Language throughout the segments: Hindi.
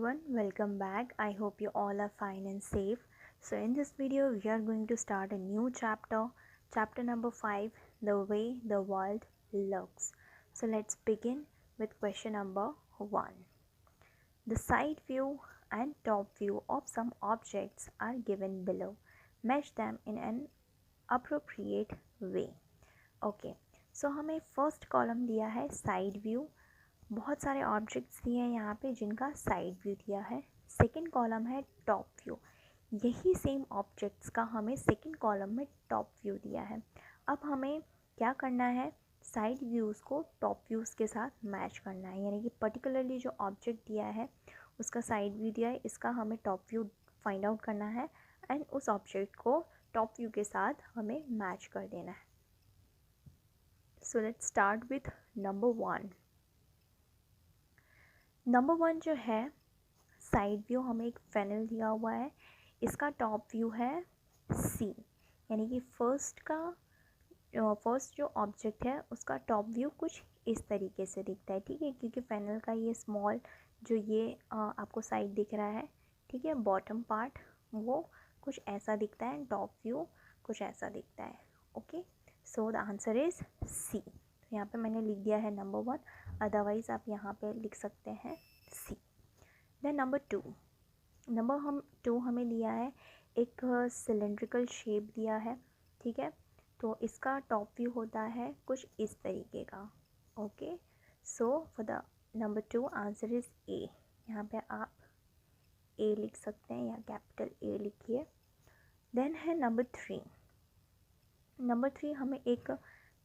everyone, welcome back. I hope you all are fine and safe. So in this video we are going to start a new chapter number 5, the way the world looks. So let's begin with question number 1. The side view and top view of some objects are given below. Match them in an appropriate way. Okay, so हमें फर्स्ट कॉलम दिया है साइड व्यू. बहुत सारे ऑब्जेक्ट्स दिए हैं यहाँ पे जिनका साइड व्यू दिया है. सेकंड कॉलम है टॉप व्यू. यही सेम ऑब्जेक्ट्स का हमें सेकंड कॉलम में टॉप व्यू दिया है. अब हमें क्या करना है, साइड व्यूज़ को टॉप व्यूज़ के साथ मैच करना है. यानी कि पर्टिकुलरली जो ऑब्जेक्ट दिया है उसका साइड व्यू दिया है, इसका हमें टॉप व्यू फाइंड आउट करना है एंड उस ऑब्जेक्ट को टॉप व्यू के साथ हमें मैच कर देना है. So let's start with number 1. Number 1 जो है साइड व्यू, हमें एक फेनल दिया हुआ है. इसका टॉप व्यू है सी. यानी कि फर्स्ट जो ऑब्जेक्ट है उसका टॉप व्यू कुछ इस तरीके से दिखता है. ठीक है, क्योंकि फेनल का ये स्मॉल जो ये आपको साइड दिख रहा है, ठीक है, बॉटम पार्ट वो कुछ ऐसा दिखता है, टॉप व्यू कुछ ऐसा दिखता है. Okay, so the answer is C. तो यहाँ पे मैंने लिख दिया है नंबर 1, अदरवाइज़ आप यहाँ पे लिख सकते हैं सी. देन नंबर 2 हमें दिया है एक सिलेंड्रिकल शेप दिया है. ठीक है, तो इसका टॉप व्यू होता है कुछ इस तरीके का. Okay, so for the number 2 answer is a. यहाँ पे आप ए लिख सकते हैं या कैपिटल ए लिखिए. देन है नंबर 3 हमें एक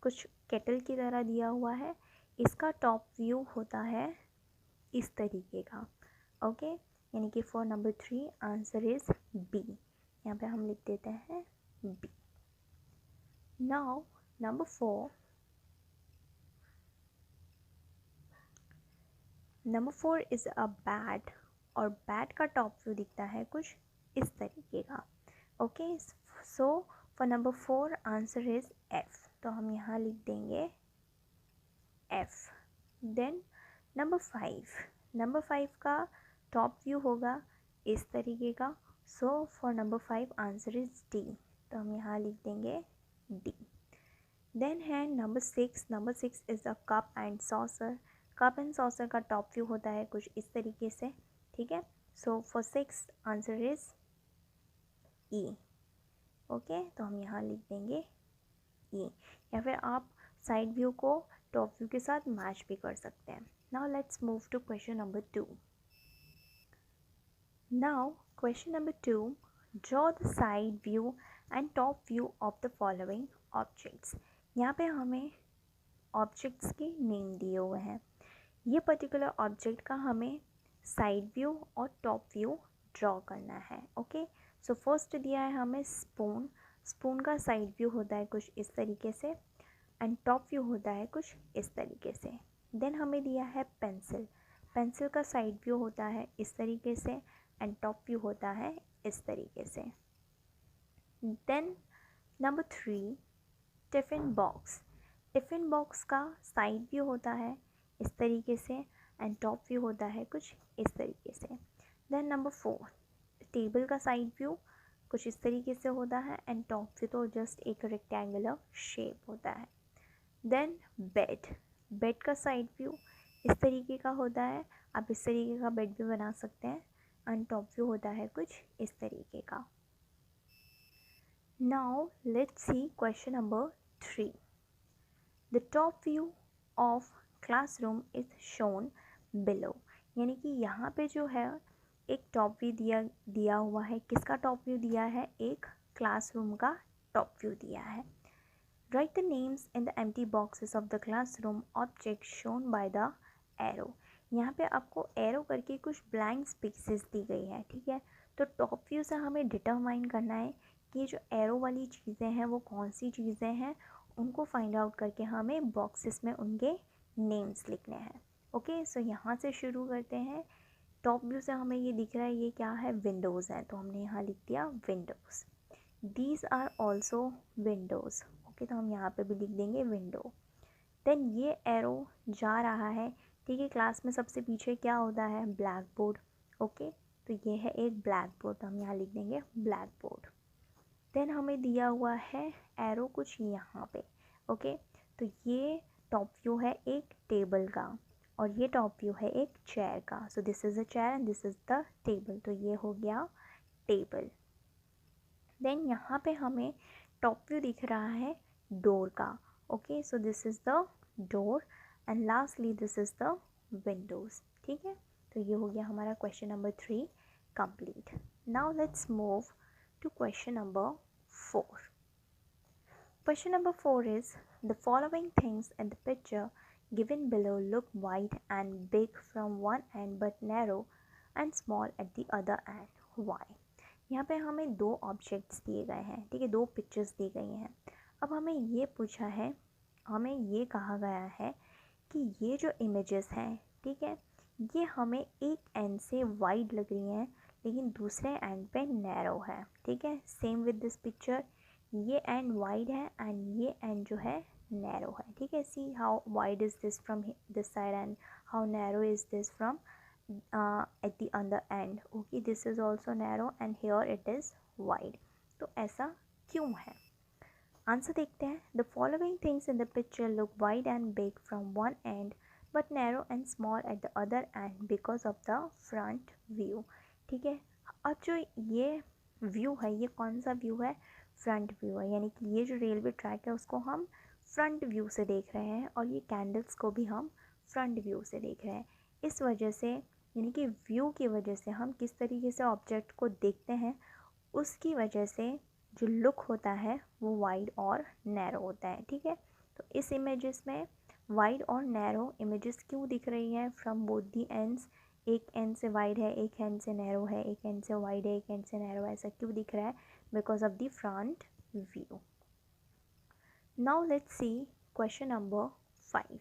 कुछ केटल की तरह दिया हुआ है. इसका टॉप व्यू होता है इस तरीके का. ओके, यानी कि for number 3 answer is B. यहाँ पे हम लिख देते हैं B. Now number 4 is a bat, और बैट का टॉप व्यू दिखता है कुछ इस तरीके का. Okay, so for number 4 answer is F. तो हम यहाँ लिख देंगे एफ. देन नंबर 5 का टॉप व्यू होगा इस तरीके का. सो for number 5 answer is D. तो हम यहाँ लिख देंगे डी. देन है number 6 is a cup and saucer. Cup and saucer का टॉप व्यू होता है कुछ इस तरीके से. ठीक है, so for 6 answer is E. Okay, तो हम यहाँ लिख देंगे ई, या फिर आप साइड व्यू को टॉप व्यू के साथ मैच भी कर सकते हैं. Now let's move to question number 2. Now question number 2, draw the side view and top view of the following objects. यहाँ पे हमें ऑब्जेक्ट्स के नेम दिए हुए हैं. ये पर्टिकुलर ऑब्जेक्ट का हमें साइड व्यू और टॉप व्यू ड्रॉ करना है. ओके, सो फर्स्ट दिया है हमें स्पून का साइड व्यू होता है कुछ इस तरीके से एंड टॉप व्यू होता है कुछ इस तरीके से. देन हमें दिया है पेंसिल का साइड व्यू होता है इस तरीके से एंड टॉप व्यू होता है इस तरीके से. देन नंबर 3, टिफ़िन बॉक्स का साइड व्यू होता है इस तरीके से एंड टॉप व्यू होता है कुछ इस तरीके से. देन नंबर 4, टेबल का साइड व्यू कुछ इस तरीके से होता है एंड टॉप व्यू तो जस्ट एक रेक्टेंगुलर शेप होता है. देन बेड का साइड व्यू इस तरीके का होता है. आप इस तरीके का बेड भी बना सकते हैं एंड टॉप व्यू होता है कुछ इस तरीके का. Now let's see question number 3. The top view of classroom is shown below. यानी कि यहाँ पे जो है एक टॉप व्यू दिया हुआ है. किसका टॉप व्यू दिया है? एक क्लासरूम का टॉप व्यू दिया है. Write the names in the empty boxes of the classroom objects shown by the arrow. यहाँ पे आपको एरो करके कुछ ब्लैंक स्पेसेस दी गई है. ठीक है, तो टॉप व्यू से हमें डिटरमाइन करना है कि जो एरो वाली चीज़ें हैं वो कौन सी चीज़ें हैं. उनको फाइंड आउट करके हमें बॉक्सेस में उनके नेम्स लिखने हैं. ओके, सो यहाँ से शुरू करते हैं. टॉप व्यू से हमें ये दिख रहा है ये क्या है, विंडोज़ है, तो हमने यहाँ लिख दिया windows. These are also windows. Okay, तो हम यहाँ पे भी लिख देंगे विंडो. देन ये एरो जा रहा है. ठीक है, क्लास में सबसे पीछे क्या होता है, ब्लैक बोर्ड. ओके, तो ये है एक ब्लैक बोर्ड, तो हम यहाँ लिख देंगे ब्लैक बोर्ड। देन हमें दिया हुआ है एरो कुछ यहाँ पे। ओके, तो ये टॉप व्यू है एक टेबल का और ये टॉप व्यू है एक चेयर का। सो this is a chair and this is the table, तो ये हो गया टेबल। देन यहाँ पे हमें टॉप व्यू दिख रहा है डोर का। Okay, so this is the door and lastly this is the Windows. ठीक है, तो ये हो गया हमारा question number 3 complete. Now let's move to question number 4. Question number 4 is the following things in the picture given below look wide and big from one end but narrow and small at the other end. Why? यहाँ पे हमें दो ऑब्जेक्ट्स दिए गए हैं, ठीक है, दो पिक्चर्स दी गई हैं। अब हमें ये पूछा है, हमें ये कहा गया है कि ये जो इमेजेस हैं, ठीक है, ये हमें एक एंड से वाइड लग रही हैं लेकिन दूसरे एंड पे नैरो है। ठीक है, सेम विद दिस पिक्चर, ये एंड वाइड है एंड ये एंड जो है नैरो है। ठीक है, see how wide is this from this side and how narrow is this from at the other and. Okay, this is also narrow and here it is wide. तो ऐसा क्यों है? आंसर देखते हैं। The following things in the picture look wide and big from one and but narrow and small at the other and because of the front view. ठीक है, अब जो ये व्यू है, ये कौन सा व्यू है? फ्रंट व्यू है, यानी कि ये जो रेलवे ट्रैक है उसको हम फ्रंट व्यू से देख रहे हैं और ये कैंडल्स को भी हम फ्रंट व्यू से देख रहे हैं। इस वजह से, यानी कि व्यू की वजह से हम किस तरीके से ऑब्जेक्ट को देखते हैं, उसकी वजह से जो लुक होता है वो वाइड और नैरो होता है। ठीक है, तो इस इमेजेस में वाइड और नैरो इमेजेस क्यों दिख रही हैं फ्रॉम बोथ दी एंड्स? एक एंड से वाइड है, एक एंड से नैरो है, एक एंड से वाइड है, एक एंड से नैरो है, ऐसा क्यों दिख रहा है? Because of the front view. Now let's see question number 5.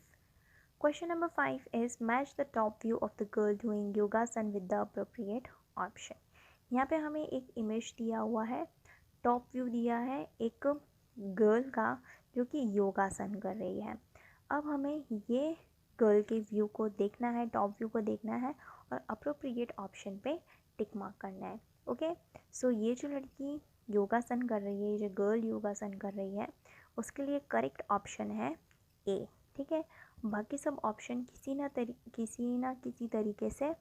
Question number 5 is match the top view of the girl doing yogasan with the appropriate option. यहाँ पे हमें एक इमेज दिया हुआ है, टॉप व्यू दिया है एक गर्ल का जो कि योगासन कर रही है। अब हमें ये गर्ल के व्यू को देखना है, टॉप व्यू को देखना है और अप्रोप्रिएट ऑप्शन पे टिक मार्क करना है। ओके, सो ये जो लड़की योगासन कर रही है, ये जो गर्ल योगासन कर रही है, उसके लिए करेक्ट ऑप्शन है ए। ठीक है, बाकी सब ऑप्शन किसी ना किसी तरीके से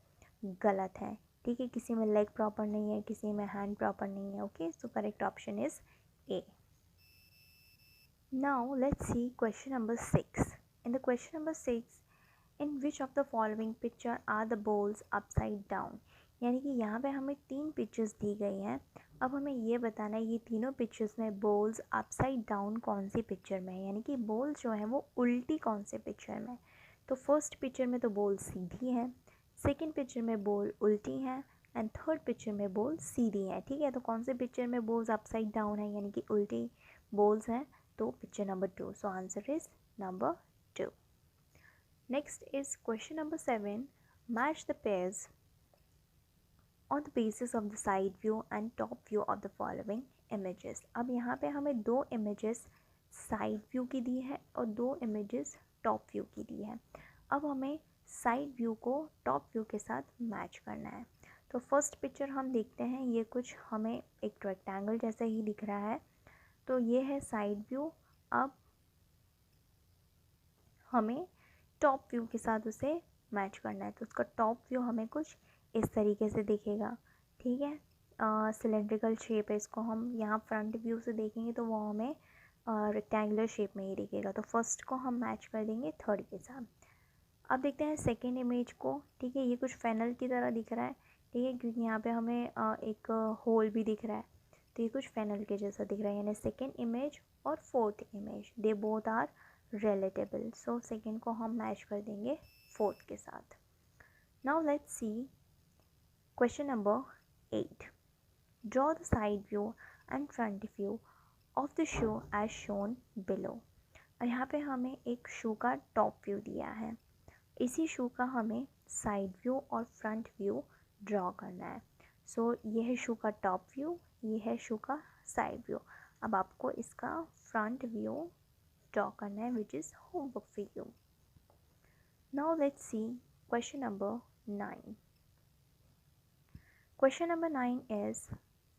गलत है। ठीक है, किसी में लेग प्रॉपर नहीं है, किसी में हैंड प्रॉपर नहीं है। Okay, so correct option is A. Now let's see question number 6. In the question number 6, in which of the following picture are the balls upside down? यानी कि यहाँ पे हमें 3 पिक्चर्स दी गई हैं। अब हमें ये बताना है ये तीनों पिक्चर्स में बॉल्स अपसाइड डाउन कौन सी पिक्चर में है, यानी कि बॉल जो है वो उल्टी कौन से पिक्चर में। तो फर्स्ट पिक्चर में तो बॉल सीधी है, सेकंड पिक्चर में बॉल उल्टी है एंड थर्ड पिक्चर में बॉल सीधी है। ठीक है, तो कौन से पिक्चर में बॉल्स अपसाइड डाउन है, यानी कि उल्टी बॉल्स हैं? तो picture number 2। So answer is number 2. Next is question number 7. Match the pairs on the basis of the side view and top view of the following images. अब यहाँ पे हमें दो images साइड व्यू की दी है और दो images टॉप व्यू की दी है। अब हमें साइड व्यू को टॉप व्यू के साथ मैच करना है। तो फर्स्ट पिक्चर हम देखते हैं, ये कुछ हमें एक रेक्टेंगल जैसा ही दिख रहा है, तो ये है साइड व्यू। अब हमें टॉप व्यू के साथ उसे मैच करना है, तो उसका टॉप व्यू हमें कुछ इस तरीके से दिखेगा। ठीक है, सिलेंड्रिकल शेप है, इसको हम यहाँ फ्रंट व्यू से देखेंगे तो वो हमें रेक्टेंगुलर शेप में ही दिखेगा। तो फर्स्ट को हम मैच कर देंगे थर्ड के साथ। अब देखते हैं सेकेंड इमेज को। ठीक है, ये कुछ फैनल की तरह दिख रहा है, ठीक है, क्योंकि यहाँ पे हमें एक होल भी दिख रहा है, तो ये कुछ फैनल के जैसा दिख रहा है। यानी सेकेंड इमेज और fourth image they both are relatable, so second को हम मैच कर देंगे फोर्थ के साथ। Now let's see question number 8. Draw the side view and front view of the shoe as shown below. और यहाँ पे हमें एक शू का टॉप व्यू दिया है, इसी शू का हमें साइड व्यू और फ्रंट व्यू ड्रॉ करना है। सो ये है शू का टॉप व्यू, ये है शू का साइड व्यू। अब आपको इसका फ्रंट व्यू ड्रॉ करना है, which is homework for you. Now let's see question number 9. Question number 9 is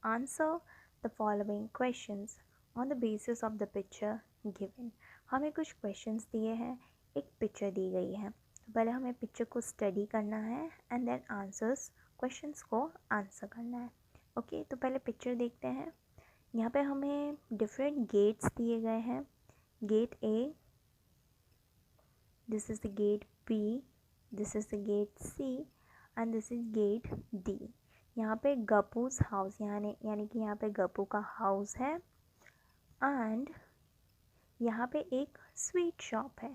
answer the following questions on the basis of the picture given. हमें कुछ questions दिए हैं, एक picture दी गई है, तो पहले हमें picture को study करना है and then answers questions को answer करना है. ओके तो पहले picture देखते हैं. यहाँ पे हमें different gates दिए गए हैं. Gate A, this is the gate B, this is the gate C and this is gate D. यहाँ पे गप्पूस हाउस यानी कि यहाँ पे गप्पू का हाउस है एंड यहाँ पे एक स्वीट शॉप है.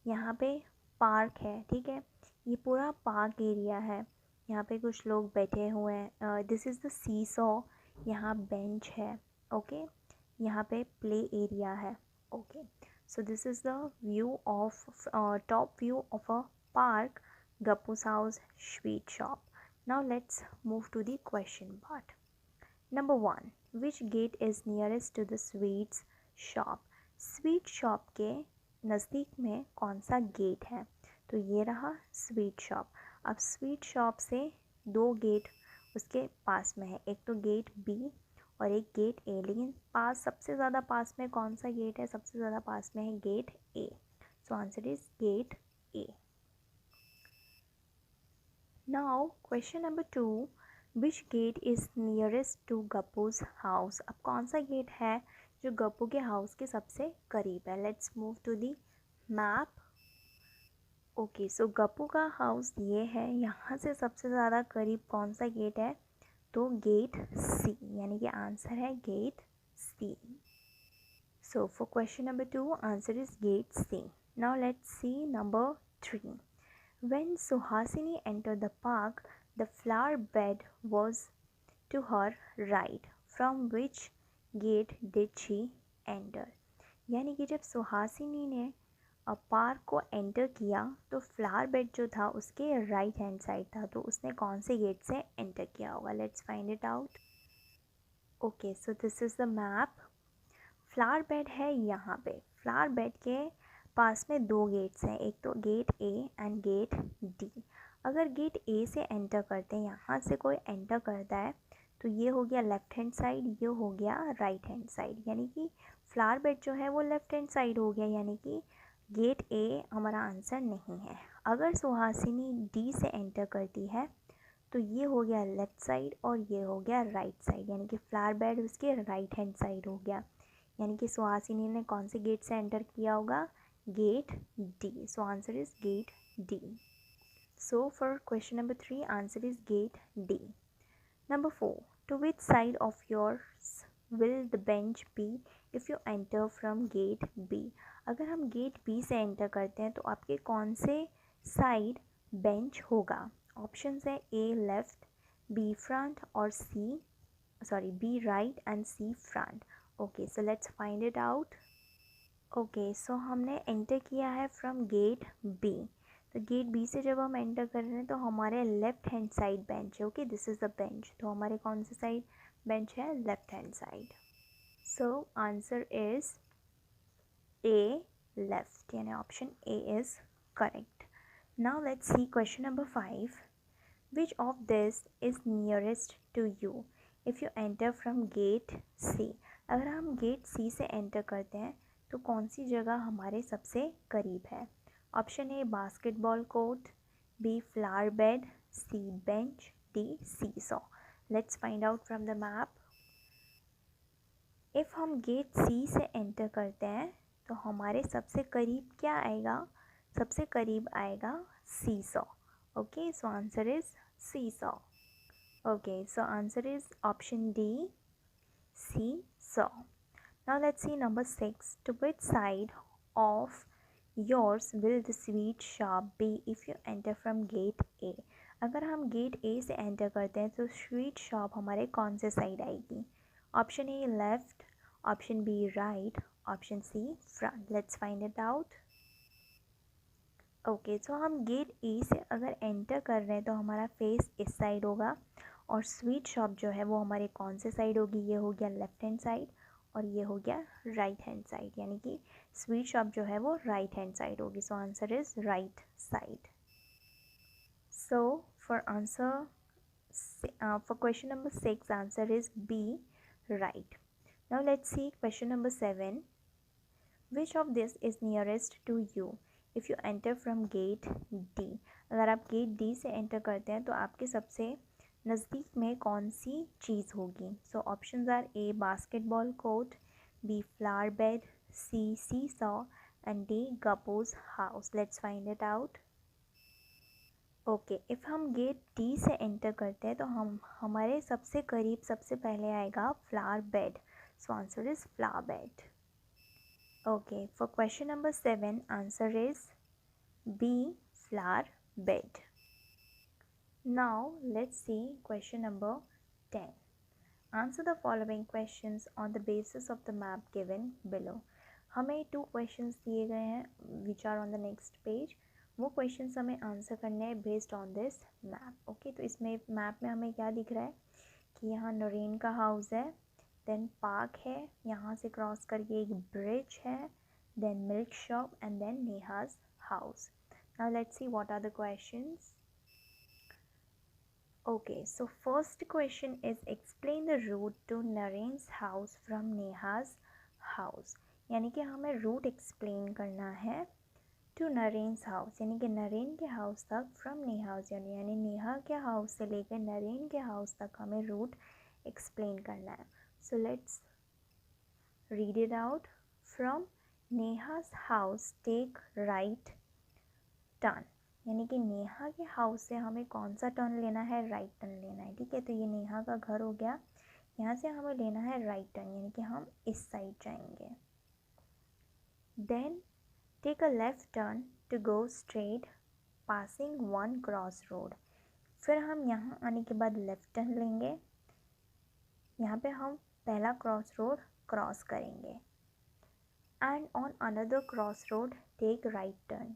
यहाँ पे पार्क है, ठीक है, ये पूरा पार्क एरिया है. यहाँ पे कुछ लोग बैठे हुए हैं. This is the seesaw, यहाँ बेंच है. ओके यहाँ पे प्ले एरिया है. Okay so this is the view of top view of a park, Gappu's house, sweet shop. Now let's move to the question part. Number 1. Which gate is nearest to the sweets shop? Sweet shop के नज़दीक में कौन सा गेट है? तो ये रहा स्वीट शॉप. अब स्वीट शॉप से दो गेट उसके पास में है, एक तो गेट बी और एक गेट ए. लेकिन सबसे ज़्यादा पास में कौन सा गेट है? सबसे ज़्यादा पास में है gate A. So answer is gate A. Now question number 2, which gate is nearest to गप्पू's house? अब कौन सा गेट है जो गप्पू के हाउस के सबसे करीब है? Let's move to the map. Okay so Gappu का हाउस ये है, यहाँ से सबसे ज़्यादा करीब कौन सा गेट है? तो गेट सी, यानी कि आंसर है gate C. So for question number 2 answer is gate C. Now let's see number 3. When Suhasini entered the park, the flower bed was to her right. From which gate did she enter? यानी कि जब सुहासिनी ने पार्क को एंटर किया तो फ्लावर बेड जो था उसके राइट हैंड साइड था, तो उसने कौन से गेट से एंटर किया होगा? Let's find it out. Okay so this is the map. Flower bed है यहाँ पे. फ्लावर बेड के पास में दो गेट्स हैं, एक तो gate A and gate D. अगर गेट ए से एंटर करते हैं, यहाँ से कोई एंटर करता है तो ये हो गया लेफ़्ट हैंड साइड, ये हो गया राइट हैंड साइड, यानी कि फ्लावर बेड जो है वो लेफ़्ट हैंड साइड हो गया, यानी कि गेट ए हमारा आंसर नहीं है. अगर सुहासिनी डी से एंटर करती है तो ये हो गया लेफ़्ट साइड और ये हो गया राइट साइड, यानी कि फ्लावर बेड उसके राइट हैंड साइड हो गया. यानी कि सुहासिनी ने कौन से गेट से एंटर किया होगा? Gate D. So answer is gate D. So for question number 3 answer is gate D. Number 4. To which side of yours will the bench be if you enter from gate B? अगर हम gate B से enter करते हैं तो आपके कौन से साइड बेंच होगा? ऑप्शंस है A लेफ्ट, B फ्रंट और B right and C front. Okay so let's find it out. Okay सो हमने एंटर किया है फ्रॉम गेट बी. तो गेट बी से जब हम एंटर कर रहे हैं तो हमारे लेफ़्ट हैंड साइड बेंच है. Okay this is the bench, तो हमारे कौन से साइड बेंच है? Left hand side. So answer is a left, यानी option A is correct. Now let's see question number 5. Which of this is nearest to you if you enter from gate C? अगर हम गेट सी से एंटर करते हैं तो कौन सी जगह हमारे सबसे करीब है? Option A basketball court, B flower bed, C bench, D seesaw. Let's find out from the map. If हम गेट सी से एंटर करते हैं तो हमारे सबसे करीब क्या आएगा? सबसे करीब आएगा seesaw. Okay so answer is seesaw. Okay so answer is option D seesaw. Now let's see number 6. To which side of yours will the sweet shop be if you enter from gate A? अगर हम गेट ए से एंटर करते हैं तो स्वीट शॉप हमारे कौन से साइड आएगी? Option A left, option B right, option C front. Let's find it out. Okay so हम गेट ए से अगर एंटर कर रहे हैं तो हमारा फेस इस साइड होगा और स्वीट शॉप जो है वो हमारे कौन से साइड होगी? ये हो गया लेफ्ट हैंड साइड और ये हो गया राइट हैंड साइड, यानी कि स्वीट शॉप जो है वो राइट हैंड साइड होगी. सो answer is right side. So for answer for question number 6, answer is B, right. Now let's see question number 7. Which of this is nearest to you if you enter from gate D? अगर आप गेट डी से एंटर करते हैं तो आपके सबसे नज़दीक में कौन सी चीज़ होगी? So options are A basketball court, B flower bed, C seesaw and D Gappu's house. Let's find it out. Okay, if हम गेट डी से एंटर करते हैं तो हमारे सबसे करीब सबसे पहले आएगा flower bed. So answer is flower bed. Okay, for question number 7, answer is B, flower bed. Now let's see question number 10. Answer the following questions on the basis of the map given below. हमें 2 questions दिए गए हैं which are on the next page. वो questions हमें answer करने हैं based on this map. Okay, तो इसमें map में हमें क्या दिख रहा है कि यहाँ नरेन का हाउस है, देन पार्क है, यहाँ से क्रॉस करके एक ब्रिज है, then milk shop and then Neha's house. Now let's see what are the questions. Okay, so first question is explain the route to Naren's house from Neha's house. यानी कि हमें रूट एक्सप्लेन करना है टू नरेन्स हाउस, यानी कि नरेन के हाउस तक फ्रॉम नेहा हाउस, यानी नेहा के हाउस से लेकर नरेन के हाउस तक हमें रूट एक्सप्लेन करना है. So let's read it out. From Neha's house take right turn, यानी कि नेहा के हाउस से हमें कौन सा टर्न लेना है? राइट टर्न लेना है. ठीक है, तो ये नेहा का घर हो गया, यहाँ से हमें लेना है राइट टर्न, यानी कि हम इस साइड जाएंगे. Then take a left turn to go straight passing one cross road. फिर हम यहाँ आने के बाद लेफ्ट टर्न लेंगे, यहाँ पे हम पहला क्रॉस रोड क्रॉस करेंगे. And on another cross road take right turn.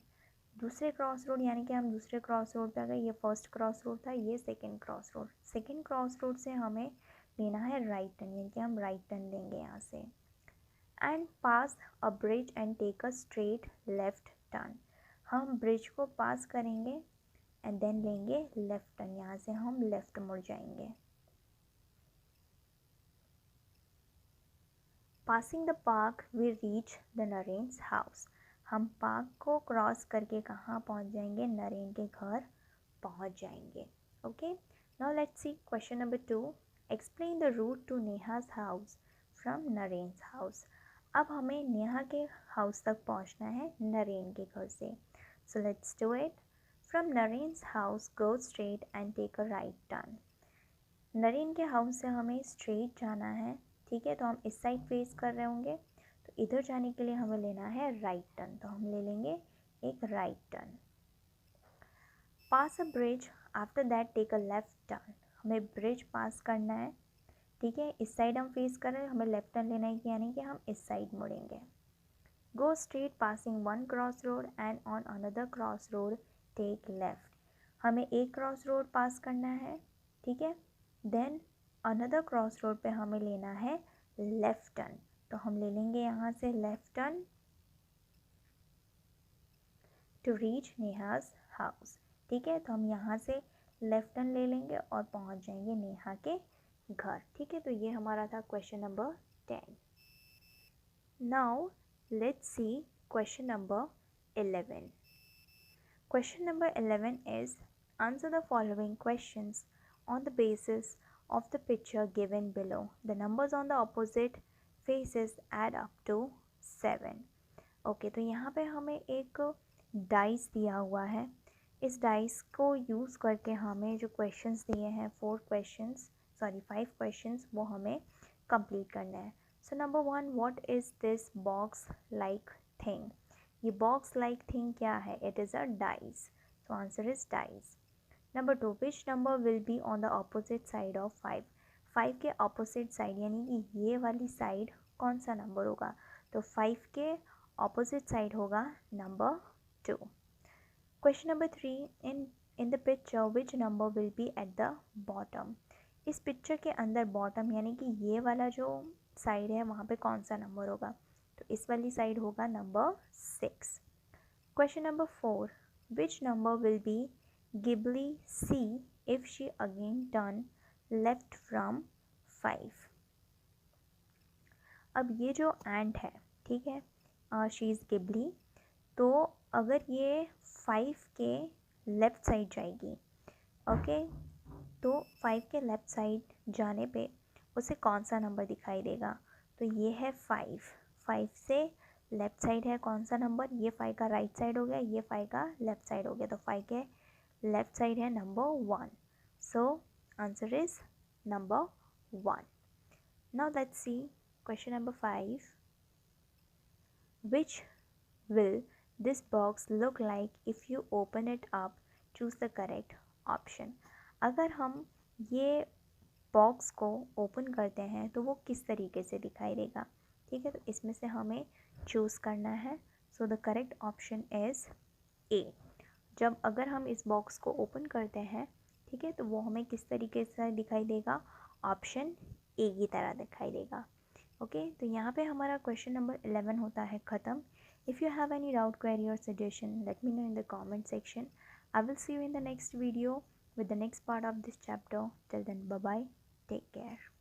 दूसरे क्रॉस रोड, यानी कि हम दूसरे क्रॉस रोड पे आ गए. ये फर्स्ट क्रॉस रोड था, ये second cross road. Second cross road से हमें लेना है राइट टर्न, यानी कि हम राइट टर्न लेंगे यहाँ से. And pass a bridge and take a straight left turn. हम ब्रिज को पास करेंगे एंड देन लेंगे लेफ्ट टर्न, यहाँ से हम लेफ्ट मुड़ जाएंगे. Passing the park we reach the Naren's house. हम पार्क को क्रॉस करके कहाँ पहुँच जाएंगे? नरेन के घर पहुँच जाएंगे. Okay, now let's see question number 2. Explain the route to Neha's house from Naren's house. अब हमें नेहा के हाउस तक पहुँचना है नरेन के घर से. So let's do it. From Naren's house go straight and take a right turn. Naren के हाउस से हमें स्ट्रेट जाना है. ठीक है, तो हम इस साइड फेस कर रहे होंगे, तो इधर जाने के लिए हमें लेना है राइट टर्न, तो हम ले लेंगे एक right turn. Pass a bridge after that take a left turn. हमें ब्रिज पास करना है. ठीक है, इस साइड हम फेस कर रहे हैं, हमें लेफ्ट टर्न लेना है, यानी कि हम इस साइड मुड़ेंगे. Go straight passing one cross road and on another cross road take left. हमें एक क्रॉस रोड पास करना है. ठीक है, देन अनदर क्रॉस रोड पे हमें लेना है लेफ्ट टर्न, तो हम ले लेंगे यहाँ से left turn to reach Neha's house. ठीक है, तो हम यहाँ से लेफ्ट टर्न ले लेंगे और पहुँच जाएंगे नेहा के घर. ठीक है, तो ये हमारा था question number 10. Now let's see question number 11. Question number 11 is answer the following questions on the basis of the picture given below. The numbers on the opposite faces add up to 7. Okay, तो यहाँ पे हमें एक डाइस दिया हुआ है. इस डाइस को यूज़ करके हमें जो क्वेश्चंस दिए हैं 5 क्वेश्चंस वो हमें कंप्लीट करना है. So number 1, what is this box like thing. ये बॉक्स लाइक थिंग क्या है? It is a dice. So answer is dice. Number 2, which number will be on the opposite side of 5. 5 के अपोजिट साइड, यानी कि ये वाली साइड कौन सा नंबर होगा? तो 5 के अपोजिट साइड होगा number 2. Question number 3, in the picture which number will be at the bottom. इस पिक्चर के अंदर बॉटम, यानी कि ये वाला जो साइड है वहाँ पे कौन सा नंबर होगा? तो इस वाली साइड होगा number 6. Question number 4, which number will be Ghibli see if she again turn left from 5। अब ये जो एंट है, ठीक है, शी इज़ गिबली, तो अगर ये 5 के लेफ़्ट साइड जाएगी, ओके, तो 5 के लेफ़्ट साइड जाने पे उसे कौन सा नंबर दिखाई देगा? तो ये है 5, 5 से लेफ़्ट साइड है कौन सा नंबर? ये 5 का राइट साइड हो गया, ये 5 का लेफ़्ट साइड हो गया, तो 5 के लेफ़्ट साइड है number 1, so answer is number 1। Now let's see question number 5। Which will this box look like if you open it up? Choose the correct option. अगर हम ये बॉक्स को ओपन करते हैं तो वो किस तरीके से दिखाई देगा? ठीक है, तो इसमें से हमें चूज़ करना है। So the correct option is a. जब अगर हम इस बॉक्स को ओपन करते हैं, ठीक है, तो वो हमें किस तरीके से दिखाई देगा? ऑप्शन ए की तरह दिखाई देगा। ओके, तो यहाँ पे हमारा क्वेश्चन नंबर 11 होता है ख़त्म। If you have any doubt, query और suggestion, let me know in the comment section. I will see you in the next video with the next part of this chapter. Till then, bye bye. Take care.